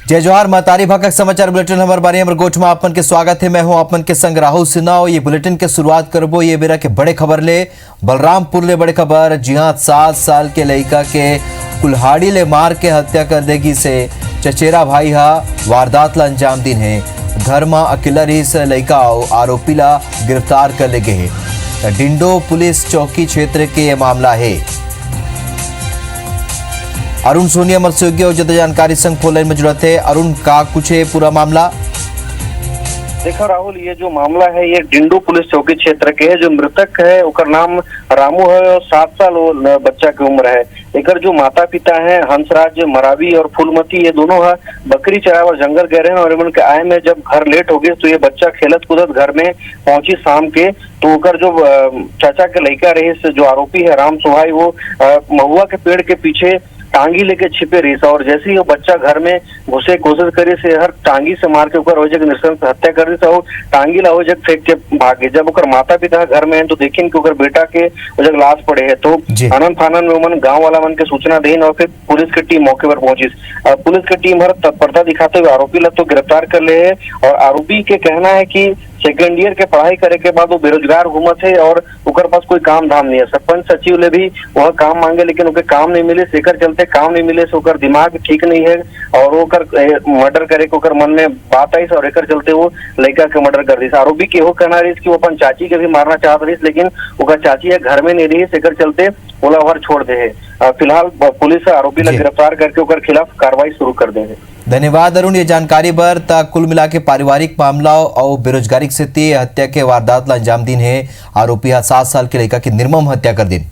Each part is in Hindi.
जय जोहार महतारी भाका समाचार बुलेटिन हमारे बारे में गोठ में आपन के स्वागत है। मैं हूं आपन के संग राहुल सिन्हा और ये बुलेटिन के शुरुआत करबो ये बेरा के बड़े खबर ले बलरामपुर ले बड़े खबर। जी हां, 7 साल के लड़का के कुल्हाड़ी ले मार के हत्या कर देगी से चचेरा भाई हा वारदात ला अंजाम दिन है। घर में अकेला रही से लड़का आरोपी ला गिरफ्तार कर ले गए। डिंडो पुलिस चौकी क्षेत्र के ये मामला है। अरुण सोनी हमारे सहयोगी और ज्यादा जानकारी संग फोन लाइन में जुड़े थे। अरुण, का कुछ है पूरा मामला? देखो राहुल, ये जो मामला है ये डिंडो पुलिस चौकी क्षेत्र के है। जो मृतक है उकर नाम रामू है और 7 साल बच्चा की उम्र है। एकर जो माता पिता हैं हंसराज मरावी और फूलमती, ये दोनों है बकरी चरावे और जंगल गए रहे और इनके आए में जब घर लेट हो गए तो ये बच्चा खेलत कूदत घर में पहुंची शाम के। तो ओकर जो चाचा के लड़का रहे जो आरोपी है राम सुहाई, वो महुआ के पेड़ के पीछे टांगी लेके छिपे रही और जैसे ही वो बच्चा घर में घुसे कोशिश करे से हर टांगी से मार के ऊपर हो जगह नृशंस हत्या कर दी और टांगी ला हो जग फेंक के भागे। जब ओकर माता पिता घर में है तो देखिन कि ओकर बेटा के जग लाश पड़े है तो आनंद फानन में उमन गांव वाला मन के सूचना देन और फिर पुलिस की टीम मौके पर पहुंची। पुलिस की टीम हर तत्परता दिखाते हुए आरोपी ला तो गिरफ्तार कर ले है। और आरोपी के कहना है कि सेकेंड ईयर के पढ़ाई करे के बाद वो बेरोजगार घूमत है और उनके पास कोई काम धाम नहीं है। सरपंच सचिव ले भी वह काम मांगे लेकिन उनके काम नहीं मिले। शेखर चलते काम नहीं मिले से ओकर दिमाग ठीक नहीं है और वो मर्डर करे के ओकर मन में बात आई और एकर चलते वो लड़का के मर्डर कर दी। आरोपी के हो कहना रही कि वो अपन चाची के भी मारना चाहत रही लेकिन ओकर चाची है घर में नहीं रही, एकर चलते ओला भर छोड़ दे है। फिलहाल पुलिस आरोपी ला गिरफ्तार करके ओकर खिलाफ कार्रवाई शुरू कर दे है। धन्यवाद अरुण, ये जानकारी बर। कुल मिला के पारिवारिक मामला और बेरोजगारी स्थिति हत्या के वारदात ला अंजाम दिन है। आरोपी 7 साल के लड़का की निर्मम हत्या कर दिन।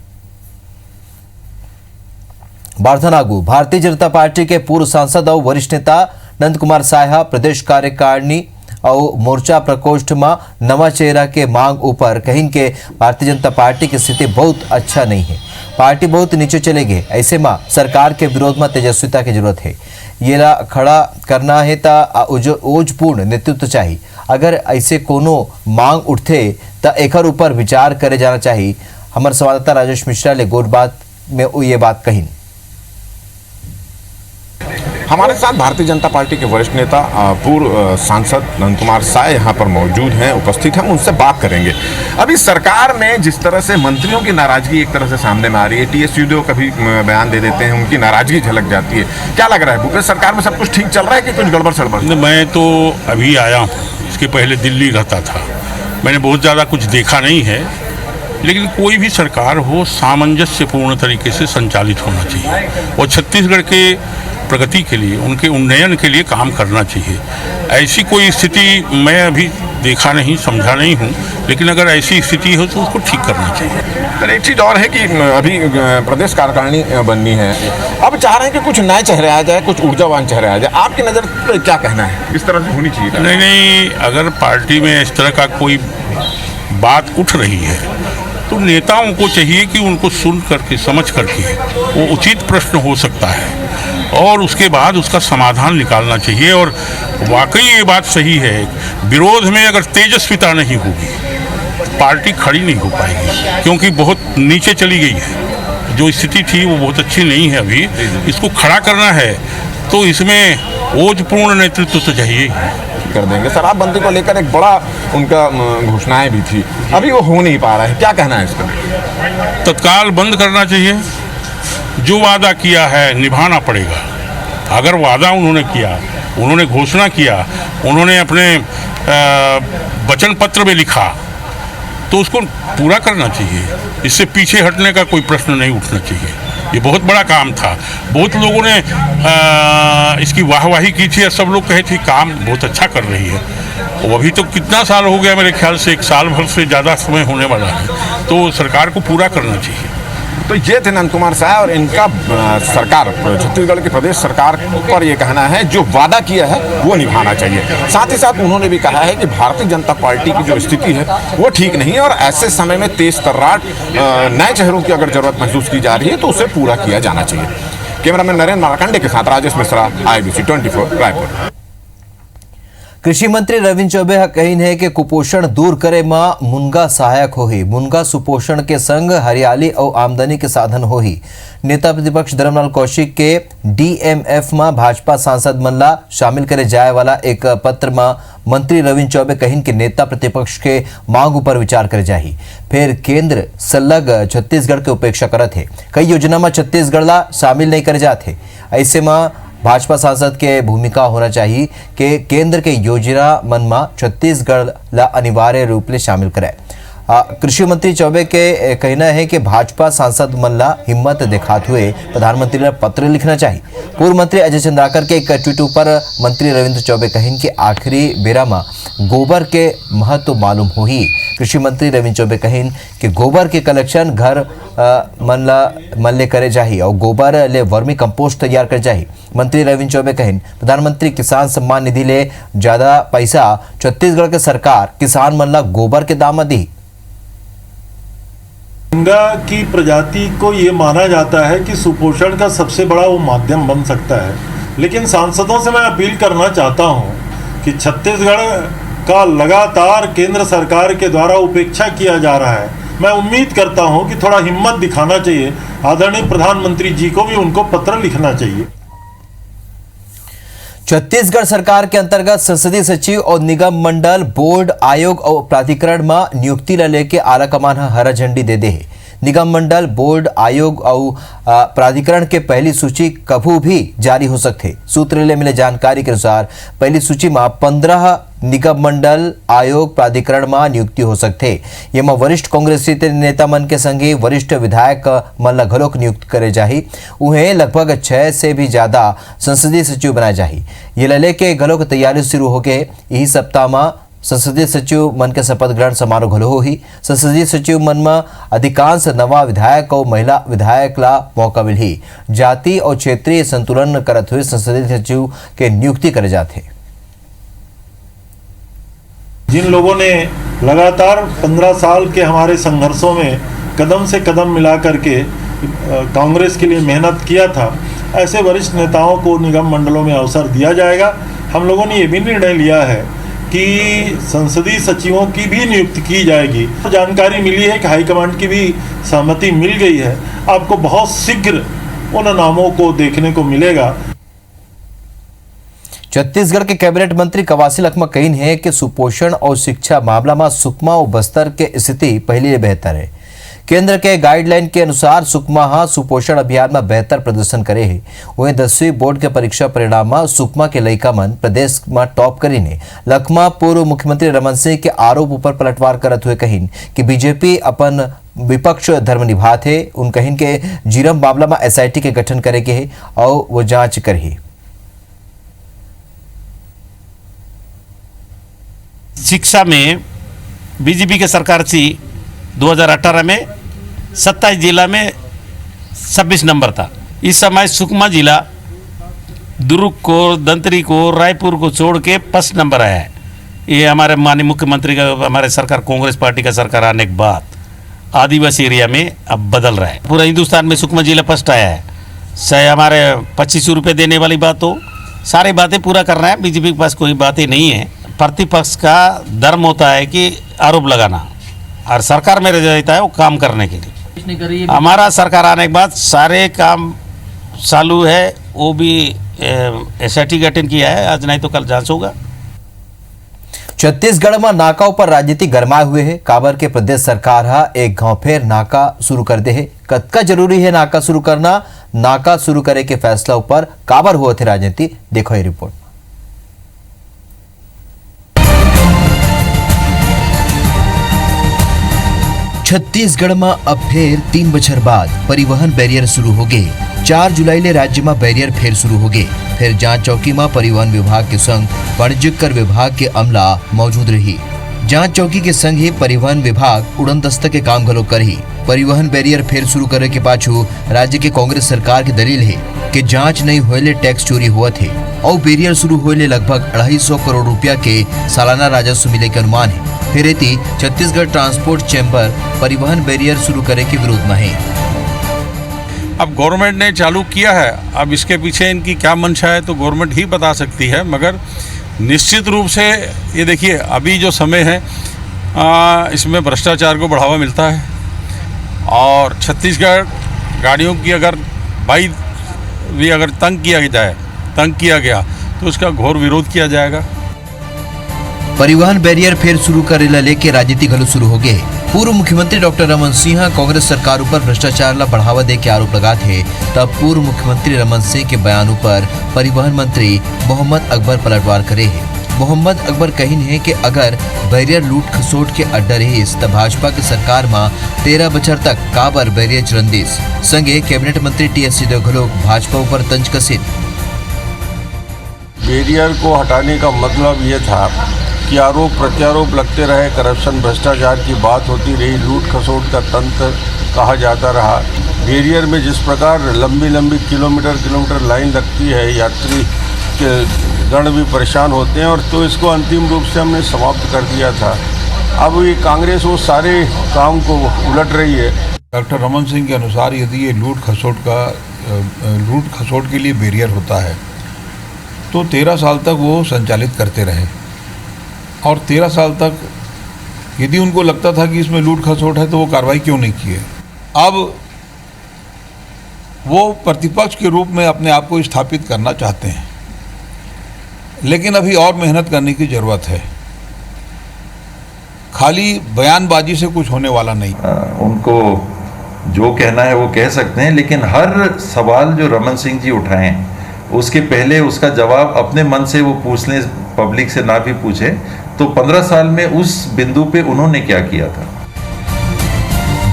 बारथनागु भारतीय जनता पार्टी के पूर्व सांसद और वरिष्ठ नेता नंद कुमार साहा प्रदेश कार्यकारिणी और मोर्चा प्रकोष्ठ में नवा चेहरा के मांग ऊपर कहीं के भारतीय जनता पार्टी की स्थिति बहुत अच्छा नहीं है। पार्टी बहुत नीचे चले गए। ऐसे में सरकार के विरोध में तेजस्विता की जरूरत है। ये ला खड़ा करना है तो ओजपूर्ण नेतृत्व चाहिए। अगर ऐसे कोनो मांग उठते तो एकर ऊपर विचार करे जाना चाहिए। हमारे संवाददाता राजेश मिश्रा ने गोट बात में ये बात कही। हमारे साथ भारतीय जनता पार्टी के वरिष्ठ नेता पूर्व सांसद नंद कुमार साय यहाँ पर मौजूद हैं, उपस्थित हैं। उनसे बात करेंगे। अभी सरकार में जिस तरह से मंत्रियों की नाराजगी एक तरह से सामने में आ रही है, टीएस यूदेव कभी बयान दे देते हैं, उनकी नाराजगी झलक जाती है। क्या लग रहा है भूपेश सरकार में सब कुछ ठीक चल रहा है कि कुछ गड़बड़ सड़बड़? मैं तो अभी आया हूँ, इसके पहले दिल्ली रहता था। मैंने बहुत ज़्यादा कुछ देखा नहीं है, लेकिन कोई भी सरकार हो सामंजस्यपूर्ण तरीके से संचालित होना चाहिए और छत्तीसगढ़ के प्रगति के लिए, उनके उन्नयन के लिए काम करना चाहिए। ऐसी कोई स्थिति मैं अभी देखा नहीं, समझा नहीं हूँ, लेकिन अगर ऐसी स्थिति हो तो उसको ठीक करना चाहिए। तो एक चीज़ और है कि अभी प्रदेश कार्यकारिणी बननी है, अब चाह रहे हैं कि कुछ नए चेहरे आ जाए, कुछ ऊर्जावान चेहरे आ जाए। आपकी नज़र पर क्या कहना है, किस तरह से होनी चाहिए? नहीं, अगर पार्टी में इस तरह का कोई बात उठ रही है तो नेताओं को चाहिए कि उनको सुन करके समझ करके वो उचित प्रश्न हो सकता है और उसके बाद उसका समाधान निकालना चाहिए। और वाकई ये बात सही है, विरोध में अगर तेजस्विता नहीं होगी पार्टी खड़ी नहीं हो पाएगी, क्योंकि बहुत नीचे चली गई है। जो स्थिति थी वो बहुत अच्छी नहीं है। अभी इसको खड़ा करना है तो इसमें ओजपूर्ण नेतृत्व तो चाहिए कर देंगे। शराबबंदी को लेकर एक बड़ा उनका घोषणाएं भी थी, अभी वो हो नहीं पा रहा है। क्या कहना है इस पर? तत्काल बंद करना चाहिए। जो वादा किया है निभाना पड़ेगा। अगर वादा उन्होंने किया, उन्होंने घोषणा किया, उन्होंने अपने वचन पत्र में लिखा तो उसको पूरा करना चाहिए। इससे पीछे हटने का कोई प्रश्न नहीं उठना चाहिए। ये बहुत बड़ा काम था। बहुत लोगों ने इसकी वाहवाही की थी और सब लोग कहे थे काम बहुत अच्छा कर रही है। और अभी तो कितना साल हो गया, मेरे ख्याल से 1 साल भर से ज़्यादा समय होने वाला है, तो सरकार को पूरा करना चाहिए। तो ये थे नंद कुमार साय और इनका सरकार, छत्तीसगढ़ की प्रदेश सरकार पर ये कहना है जो वादा किया है वो निभाना चाहिए। साथ ही साथ उन्होंने भी कहा है कि भारतीय जनता पार्टी की जो स्थिति है वो ठीक नहीं है और ऐसे समय में तेज तर्राट नए चेहरों की अगर जरूरत महसूस की जा रही है तो उसे पूरा किया जाना चाहिए। कैमरामैन नरेंद्र माराकांडे के साथ राजेश मिश्रा, IBC 24 रायपुर। कृषि मंत्री रविंद्र चौबे का कहन है कि कुपोषण दूर करे में मुनगा सहायक होही। मुनगा सुपोषण के संग हरियाली और आमदनी के साधन होही। नेता प्रतिपक्ष धर्मलाल कौशिक के डीएमएफ में भाजपा सांसद मन ला शामिल करे जाए वाला एक पत्र में मंत्री रविंद्र चौबे कहन के नेता प्रतिपक्ष के मांग पर विचार करे जाही। फिर केंद्र सलग छत्तीसगढ़ के उपेक्षा करत है। कई योजना में छत्तीसगढ़ ला शामिल नहीं करे जाते। ऐसे में भाजपा सांसद के भूमिका होना चाहिए कि केंद्र के योजना मन में छत्तीसगढ़ ला अनिवार्य रूप से शामिल करे। कृषि मंत्री चौबे के कहना है कि भाजपा सांसद मन ला हिम्मत दिखाते हुए प्रधानमंत्री ने पत्र लिखना चाहिए। पूर्व मंत्री अजय चंद्राकर के एक ट्वीट पर मंत्री रविंद्र चौबे कहन कि आखिरी बेरा में गोबर के महत्व मालूम होही। कृषि मंत्री रविंद्र चौबे कहन कि गोबर के कलेक्शन घर मन ले करे चाहिए और गोबर ले वर्मी कंपोस्ट तैयार करे चाहिए। मंत्री रविंद्र चौबे कहन प्रधानमंत्री किसान सम्मान निधि ले ज्यादा पैसा छत्तीसगढ़ के सरकार किसान मन ला गोबर के दाम में दी। मुनगा की प्रजाति को ये माना जाता है कि सुपोषण का सबसे बड़ा वो माध्यम बन सकता है, लेकिन सांसदों से मैं अपील करना चाहता हूँ कि छत्तीसगढ़ का लगातार केंद्र सरकार के द्वारा उपेक्षा किया जा रहा है। मैं उम्मीद करता हूँ कि थोड़ा हिम्मत दिखाना चाहिए। आदरणीय प्रधानमंत्री जी को भी उनको पत्र लिखना चाहिए। छत्तीसगढ़ सरकार के अंतर्गत संसदीय सचिव और निगम मंडल बोर्ड आयोग और प्राधिकरण में नियुक्ति ला लेके आला कमान हरा झंडी दे दे है। निगम मंडल बोर्ड आयोग और प्राधिकरण के पहली सूची कभी भी जारी हो सकते। सूत्र ले मिले जानकारी के अनुसार पहली सूची में 15 निगम मंडल आयोग प्राधिकरण में नियुक्ति हो सकते। ये में वरिष्ठ कांग्रेसी नेता मन के संगे वरिष्ठ विधायक मन ला घलोक नियुक्त करे जाही। उन्हें लगभग 6 से भी ज्यादा संसदीय सचिव बनाए जाही। ये ले के घलोक तैयारी शुरू हो गए। यही सप्ताह में संसदीय सचिव मन के शपथ ग्रहण समारोह घलो होही। संसदीय सचिव मन में अधिकांश नवा विधायक और महिला विधायक ला मौका मिली। जाति और क्षेत्रीय संतुलन करत हुए संसदीय सचिव के नियुक्ति करे जाते। जिन लोगों ने लगातार 15 साल के हमारे संघर्षों में कदम से कदम मिला करके कांग्रेस के लिए मेहनत किया था, ऐसे वरिष्ठ नेताओं को निगम मंडलों में अवसर दिया जाएगा। हम लोगों ने ये भी निर्णय लिया है कि संसदीय सचिवों की भी नियुक्ति की जाएगी। जानकारी मिली है कि हाईकमांड की भी सहमति मिल गई है। आपको बहुत शीघ्र उन नामों को देखने को मिलेगा। छत्तीसगढ़ के कैबिनेट मंत्री कवासी लखमा कहन है कि सुपोषण और शिक्षा मामला में सुकमा और बस्तर के स्थिति पहले बेहतर है। केंद्र के गाइडलाइन के अनुसार सुकमा सुपोषण अभियान में बेहतर प्रदर्शन करे है। वहीं 10वीं बोर्ड के परीक्षा परिणाम में सुकमा के लड़का मन प्रदेश में टॉप करी ने। लखमा पूर्व मुख्यमंत्री रमन सिंह के आरोप पर पलटवार करते हुए कहिन कि बीजेपी अपन विपक्ष धर्म निभाते। उन कहिन के जीरम मामला में SIT के गठन करे के है और वो जांच करे। शिक्षा में बीजेपी के सरकार थी 2018 में 27 जिला में 26 नंबर था। इस समय सुकमा जिला दुर्ग को, दंतरी को, रायपुर को छोड़ के 5 नंबर आया है। ये हमारे माननीय मुख्यमंत्री का, हमारे सरकार कांग्रेस पार्टी का सरकार आने के बाद आदिवासी एरिया में अब बदल रहा है। पूरा हिंदुस्तान में सुकमा जिला फर्स्ट आया है। चाहे हमारे 2500 रुपये देने वाली बात हो, सारी बातें पूरा कर रहे हैं। बीजेपी के पास कोई बातें नहीं है। प्रतिपक्ष का धर्म होता है कि आरोप लगाना, और सरकार में रहता है वो काम करने के लिए। हमारा सरकार आने के बाद सारे काम चालू है। वो भी SIT गठन किया है। आज नहीं तो कल जांच होगा। छत्तीसगढ़ में नाकाओं पर राजनीति गरमाए हुए है। काबर के प्रदेश सरकार एक गांव फेर नाका शुरू कर दे है। कतका जरूरी है नाका शुरू करना? नाका शुरू करे के फैसला ऊपर काबर हुआ थे राजनीति, देखो ये रिपोर्ट। छत्तीसगढ़ में अब फिर 3 बछर बाद परिवहन बैरियर शुरू हो गए। 4 जुलाई ले राज्य में बैरियर फिर शुरू हो गए। फिर जांच चौकी में परिवहन विभाग के संग वाणिज्यिक कर विभाग के अमला मौजूद रही। जांच चौकी के संग ही परिवहन विभाग उड़न दस्ता के काम घलो करही। परिवहन बैरियर फिर शुरू करे के पाछू राज्य के कांग्रेस सरकार की दलील है कि जांच नहीं होले टैक्स चोरी हुआ थे और बैरियर शुरू होले लगभग 250 करोड़ रुपया के सालाना राजस्व मिले के अनुमान है। फिर छत्तीसगढ़ ट्रांसपोर्ट चैम्बर परिवहन बैरियर शुरू करे के विरोध में है। अब गवर्नमेंट ने चालू किया है। अब इसके पीछे इनकी क्या मंशा है तो गवर्नमेंट ही बता सकती है, मगर निश्चित रूप से ये देखिए अभी जो समय है इसमें भ्रष्टाचार को बढ़ावा मिलता है और छत्तीसगढ़ गाड़ियों की अगर बाई भी अगर तंग किया गया तो उसका घोर विरोध किया जाएगा। परिवहन बैरियर फिर शुरू करेला लेके राजनीति घलो शुरू हो गए। पूर्व मुख्यमंत्री डॉक्टर रमन सिंह कांग्रेस सरकार ऊपर भ्रष्टाचार ला बढ़ावा दे के आरोप लगा थे, तब पूर्व मुख्यमंत्री रमन सिंह के बयानों पर परिवहन मंत्री मोहम्मद अकबर पलटवार करे है। मोहम्मद अकबर कहिन है कि अगर बैरियर लूट खसोट के अड्डा रहीस तब भाजपा की सरकार में 13 बछर तक काबर बैरियर चरंदीस। संगे कैबिनेट मंत्री टीएस सिंहदेव घलो भाजपा ऊपर तंज कसिन। बैरियर को हटाने का मतलब ये था कि आरोप प्रत्यारोप लगते रहे, करप्शन भ्रष्टाचार की बात होती रही, लूट खसोट का तंत्र कहा जाता रहा। बैरियर में जिस प्रकार लंबी लंबी किलोमीटर लाइन लगती है, यात्री के गण भी परेशान होते हैं, और तो इसको अंतिम रूप से हमने समाप्त कर दिया था। अब ये कांग्रेस वो सारे काम को उलट रही है। डॉक्टर रमन सिंह के अनुसार यदि ये लूट खसोट के लिए बैरियर होता है तो 13 साल तक वो संचालित करते रहे, और 13 साल तक यदि उनको लगता था कि इसमें लूट खसोट है तो वो कार्रवाई क्यों नहीं की है। अब वो प्रतिपक्ष के रूप में अपने आप को स्थापित करना चाहते हैं, लेकिन अभी और मेहनत करने की ज़रूरत है। खाली बयानबाजी से कुछ होने वाला नहीं। उनको जो कहना है वो कह सकते हैं, लेकिन हर सवाल जो रमन सिंह जी उठाएं उसके पहले उसका जवाब अपने मन से वो पूछ लें, पब्लिक से ना भी पूछे तो 15 साल में उस बिंदु पे उन्होंने क्या किया था।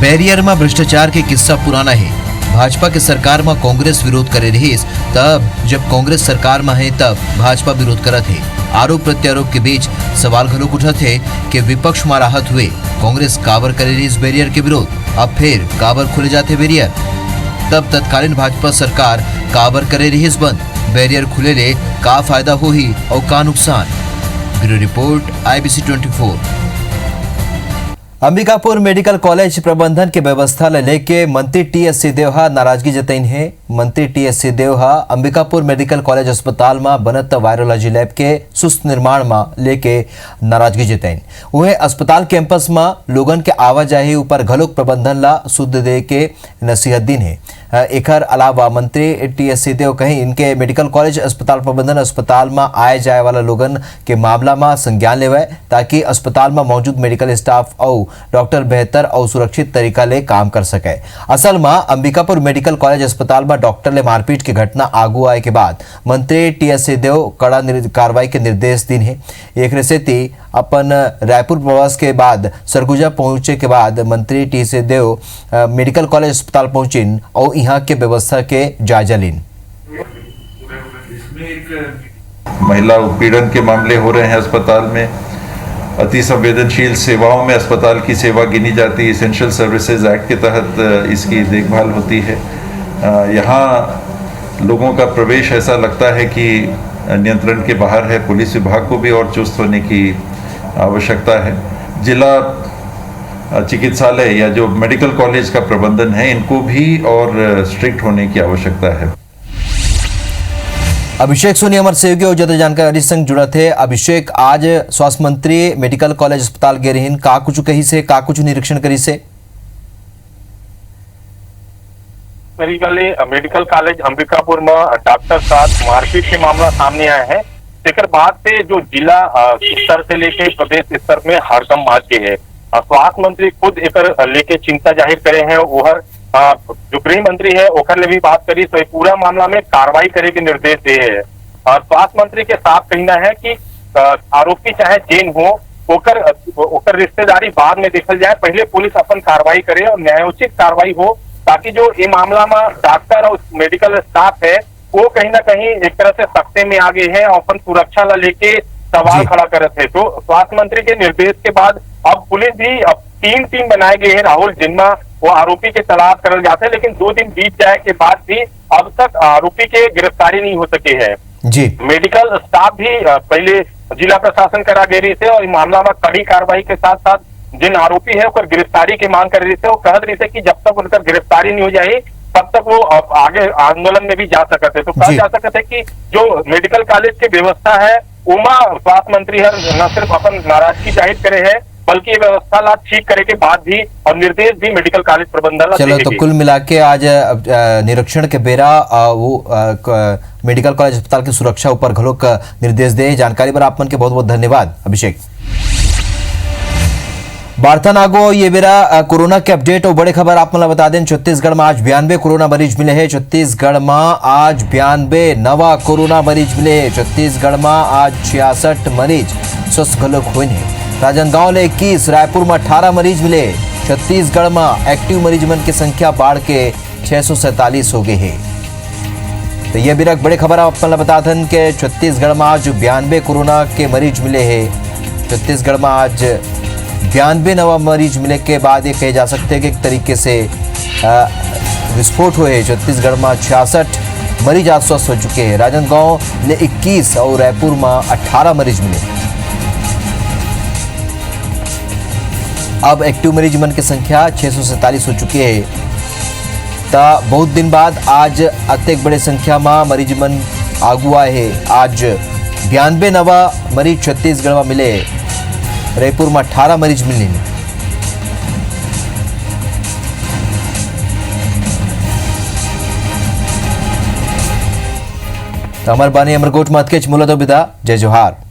बैरियर में भ्रष्टाचार के किस्सा पुराना है। भाजपा के सरकार में कांग्रेस विरोध करे रही, तब जब कांग्रेस सरकार में है तब भाजपा विरोध करत है। आरोप प्रत्यारोप के बीच सवाल घलोक उठत है कि विपक्ष में राहत हुए कांग्रेस काबर करे रही इस बैरियर के विरोध, अब फिर काबर खुले जाते बैरियर। तब तत्कालीन भाजपा सरकार काबर करे रही इस बंद, बैरियर खुले ले का फायदा हो ही और का नुकसान। Bureau report IBC 24। Ambikapur medical college प्रबंधन के व्यवस्था लेके मंत्री टीएस सिंहदेव नाराजगी जतईन है। मंत्री TS Singh Deo Ambikapur medical college अस्पताल में बनत वायरोलॉजी लैब के सुस्त निर्माण में लेके नाराजगी जतईन। वह अस्पताल कैंपस में लोगन के आवाजाही ऊपर घलोक प्रबंधन ला शुद्ध दे के नसीहत दिन है। एकर अलावा मंत्री टीएस सिंहदेव कहीं इनके मेडिकल कॉलेज अस्पताल प्रबंधन अस्पताल में आए जाए वाला लोगन के मामला में संज्ञान लेवे, ताकि अस्पताल में मौजूद मेडिकल स्टाफ और डॉक्टर बेहतर और सुरक्षित तरीका ले काम कर सके। असल में अंबिकापुर मेडिकल कॉलेज अस्पताल में डॉक्टर ले मारपीट की घटना आगू आए के बाद मंत्री टीएस सिंहदेव कड़ा कार्रवाई के निर्देश दिन है। एक रेसेती अपन रायपुर प्रवास के बाद सरगुजा पहुंचे के बाद मंत्री टी सिंहदेव मेडिकल कॉलेज अस्पताल पहुंचिन और यहाँ के व्यवस्था के जायजा लीन। महिला उत्पीड़न के मामले हो रहे हैं अस्पताल में। अति संवेदनशील सेवाओं में अस्पताल की सेवा गिनी जाती है। एसेंशियल सर्विसेज एक्ट के तहत इसकी देखभाल होती है। यहाँ लोगों का प्रवेश ऐसा लगता है कि नियंत्रण के बाहर है। पुलिस विभाग को भी और चुस्त होने की आवश्यकता है। जिला चिकित्सालय या जो मेडिकल कॉलेज का प्रबंधन है, इनको भी और स्ट्रिक्ट होने की आवश्यकता है। अभिषेक सोनी हमारे सहयोगी और ज्यादा जानकारी संग जुड़ा थे। अभिषेक, आज स्वास्थ्य मंत्री मेडिकल कॉलेज अस्पताल गए रहीन, का कुछ कही से, का कुछ निरीक्षण करी से? मेडिकल कॉलेज अंबिकापुर में डॉक्टर साथ मारपीट के मामला सामने आया है। लेकर बाद से जो जिला स्तर से लेके प्रदेश स्तर में हड़कम मच गई है। स्वास्थ्य मंत्री खुद एक लेके चिंता जाहिर करे हैं। ओहर जो गृह मंत्री है ओकर ले भी बात करी तो पूरा मामला में कार्रवाई करे के निर्देश दिए है। और स्वास्थ्य मंत्री के साथ कहना है कि आरोपी चाहे जैन हो, ओकर रिश्तेदारी बाद में देखल जाए, पहले पुलिस अपन कार्रवाई करे और न्यायोचित कार्रवाई हो, ताकि जो ये मामला में डॉक्टर और मेडिकल स्टाफ है वो कहीं ना कहीं एक तरह से सख्ते में आ गए हैं और अपन सुरक्षा ला लेके सवाल खड़ा करते थे। तो स्वास्थ्य मंत्री के निर्देश के बाद अब पुलिस भी अब 3 टीम बनाए गए हैं राहुल, जिनमें वो आरोपी के तलाश करल जाते हैं। लेकिन 2 दिन बीत जाए के बाद भी अब तक आरोपी के गिरफ्तारी नहीं हो सके है जी। मेडिकल स्टाफ भी पहले जिला प्रशासन करा गए रही थे और इस मामला में कड़ी कार्रवाई के साथ साथ जिन आरोपी है उनकर गिरफ्तारी की मांग कर रही थे। वो कह रही थे कि जब तक उनकर गिरफ्तारी नहीं हो जाए तब तक वो आगे आंदोलन में भी जा सकते। तो कहा जा सकता है कि जो मेडिकल कॉलेज की व्यवस्था है उमा स्वास्थ्य मंत्री हर न सिर्फ अपन नाराजगी जाहिर करे है बल्कि ये व्यवस्था ला ठीक करे के बाद भी और निर्देश भी मेडिकल कॉलेज प्रबंधन ला चलो देहे तो गे। कुल मिला के आज निरीक्षण के बेरा मेडिकल कॉलेज अस्पताल की सुरक्षा ऊपर घलोक निर्देश दे। जानकारी पर आप मन के बहुत बहुत धन्यवाद अभिषेक। वार्ता नागो ये बेरा कोरोना के अपडेट और बड़े खबर आप मतलब बता दें। छत्तीसगढ़ में आज 92 कोरोना मरीज मिले हैं। छत्तीसगढ़ में आज 92 नवा कोरोना मरीज मिले हैं। छत्तीसगढ़ में आज 66 मरीज स्वस्थ घलोक हुए हैं। राजनांदगांव में 21, रायपुर में 18 मरीज मिले। छत्तीसगढ़ में एक्टिव मरीज मन की संख्या बढ़ के 647 हो गई है। तो ये भी बड़े खबर आप मतलब बता दें कि छत्तीसगढ़ में आज 92 कोरोना के मरीज मिले हैं। छत्तीसगढ़ में आज 92 नवा मरीज मिले के बाद ये कहे जा सकते हैं कि एक तरीके से विस्फोट हुए हैं। छत्तीसगढ़ में 66 मरीज आज स्वस्थ हो चुके हैं। राजनांदगांव में 21 और रायपुर में 18 मरीज मिले। अब एक्टिव मरीज मन की संख्या 647 हो चुकी है। ता बहुत दिन बाद आज अत्यधिक बड़े संख्या में मरीज मन आगू आए हैं। आज 92 नवा मरीज छत्तीसगढ़ में मिले। रायपुर में 18 मरीज मिले। तो अमर बानी अमरकोट मत के मूलत विदा। जय जोहार।